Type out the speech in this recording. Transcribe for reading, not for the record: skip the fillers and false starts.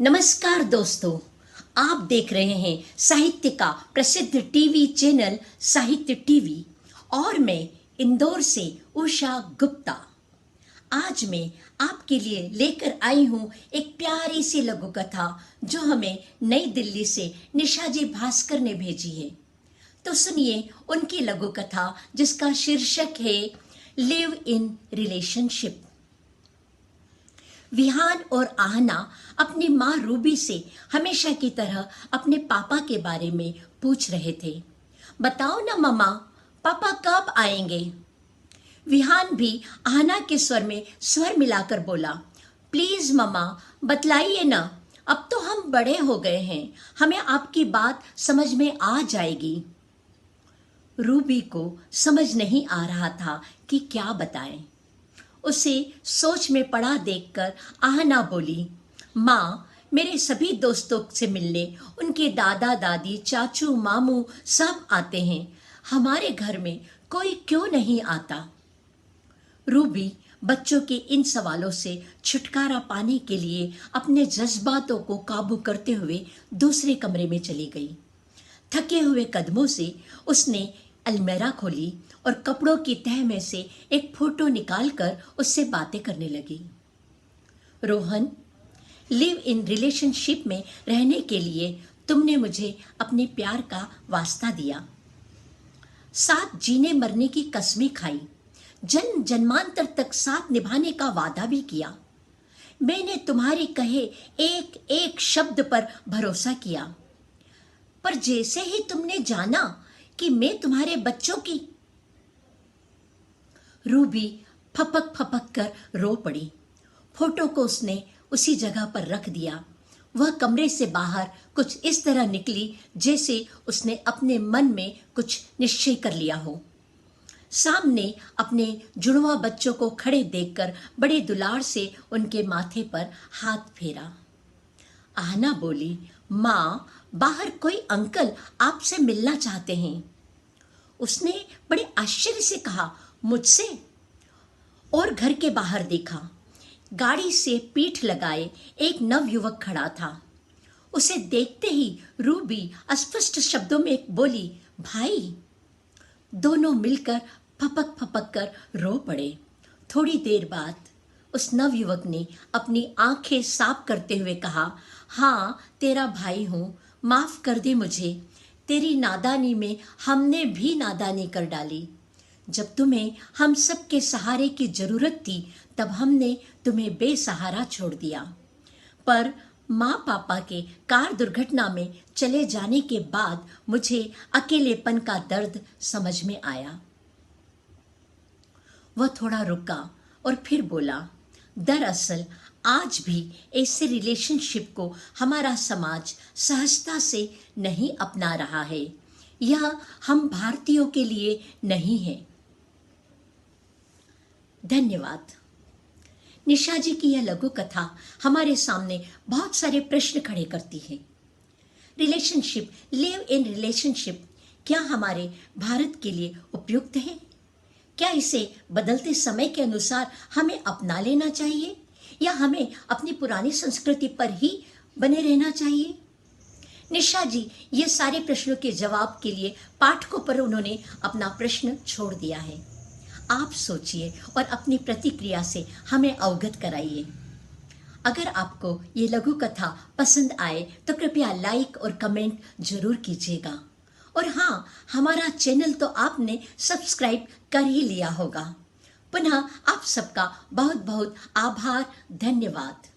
नमस्कार दोस्तों, आप देख रहे हैं साहित्य का प्रसिद्ध टीवी चैनल साहित्य टीवी और मैं इंदौर से उषा गुप्ता। आज मैं आपके लिए लेकर आई हूँ एक प्यारी सी लघु कथा जो हमें नई दिल्ली से निशाजी भास्कर ने भेजी है। तो सुनिए उनकी लघु कथा जिसका शीर्षक है लिव इन रिलेशनशिप। विहान और आहना अपनी माँ रूबी से हमेशा की तरह अपने पापा के बारे में पूछ रहे थे। बताओ ना मम्मा, पापा कब आएंगे? विहान भी आहना के स्वर में स्वर मिलाकर बोला, प्लीज मम्मा बतलाइए ना, अब तो हम बड़े हो गए हैं, हमें आपकी बात समझ में आ जाएगी। रूबी को समझ नहीं आ रहा था कि क्या बताएं। उसे सोच में पड़ा देखकर आहना बोली, माँ मेरे सभी दोस्तों से मिलने उनके दादा दादी चाचू मामू सब आते हैं, हमारे घर में कोई क्यों नहीं आता? रूबी बच्चों के इन सवालों से छुटकारा पाने के लिए अपने जज्बातों को काबू करते हुए दूसरे कमरे में चली गई। थके हुए कदमों से उसने अलमीरा खोली और कपड़ों की तह में से एक फोटो निकालकर उससे बातें करने लगी। रोहन, लिव इन रिलेशनशिप में रहने के लिए तुमने मुझे अपने प्यार का वास्ता दिया, साथ जीने मरने की कस्में खाई, जन्म जन्मांतर तक साथ निभाने का वादा भी किया। मैंने तुम्हारे कहे एक एक शब्द पर भरोसा किया, पर जैसे ही तुमने जाना कि मैं तुम्हारे बच्चों की। रूबी फपक फपक कर रो पड़ी। फोटो को उसने उसी जगह पर रख दिया। वह कमरे से बाहर कुछ इस तरह निकली जैसे उसने अपने मन में कुछ निश्चय कर लिया हो। सामने अपने जुड़वा बच्चों को खड़े देखकर बड़े दुलार से उनके माथे पर हाथ फेरा। आहना बोली, माँ बाहर कोई अंकल आपसे मिलना चाहते हैं। उसने बड़े आश्चर्य से कहा, मुझसे? और घर के बाहर देखा। गाड़ी से पीठ लगाए एक नवयुवक खड़ा था। उसे देखते ही रूबी अस्पष्ट शब्दों में बोली, भाई। दोनों मिलकर फपक फपक कर रो पड़े। थोड़ी देर बाद उस नवयुवक ने अपनी आंखें साफ करते हुए कहा, हाँ तेरा भाई हूं, माफ कर दे मुझे, तेरी नादानी में हमने भी नादानी कर डाली। जब तुम्हें हम सब के सहारे की जरूरत थी तब हमने तुम्हें बेसहारा छोड़ दिया, पर माँ पापा के कार दुर्घटना में चले जाने के बाद मुझे अकेलेपन का दर्द समझ में आया। वह थोड़ा रुका और फिर बोला, दरअसल आज भी ऐसे रिलेशनशिप को हमारा समाज सहजता से नहीं अपना रहा है। यह हम भारतीयों के लिए नहीं है। धन्यवाद। निशा जी की यह लघु कथा हमारे सामने बहुत सारे प्रश्न खड़े करती है। रिलेशनशिप, लिव इन रिलेशनशिप क्या हमारे भारत के लिए उपयुक्त है? क्या इसे बदलते समय के अनुसार हमें अपना लेना चाहिए या हमें अपनी पुरानी संस्कृति पर ही बने रहना चाहिए? निशा जी ये सारे प्रश्नों के जवाब के लिए पाठकों पर उन्होंने अपना प्रश्न छोड़ दिया है। आप सोचिए और अपनी प्रतिक्रिया से हमें अवगत कराइए। अगर आपको ये लघु कथा पसंद आए तो कृपया लाइक और कमेंट जरूर कीजिएगा। और हाँ, हमारा चैनल तो आपने सब्सक्राइब कर ही लिया होगा। पुनः आप सबका बहुत बहुत आभार। धन्यवाद।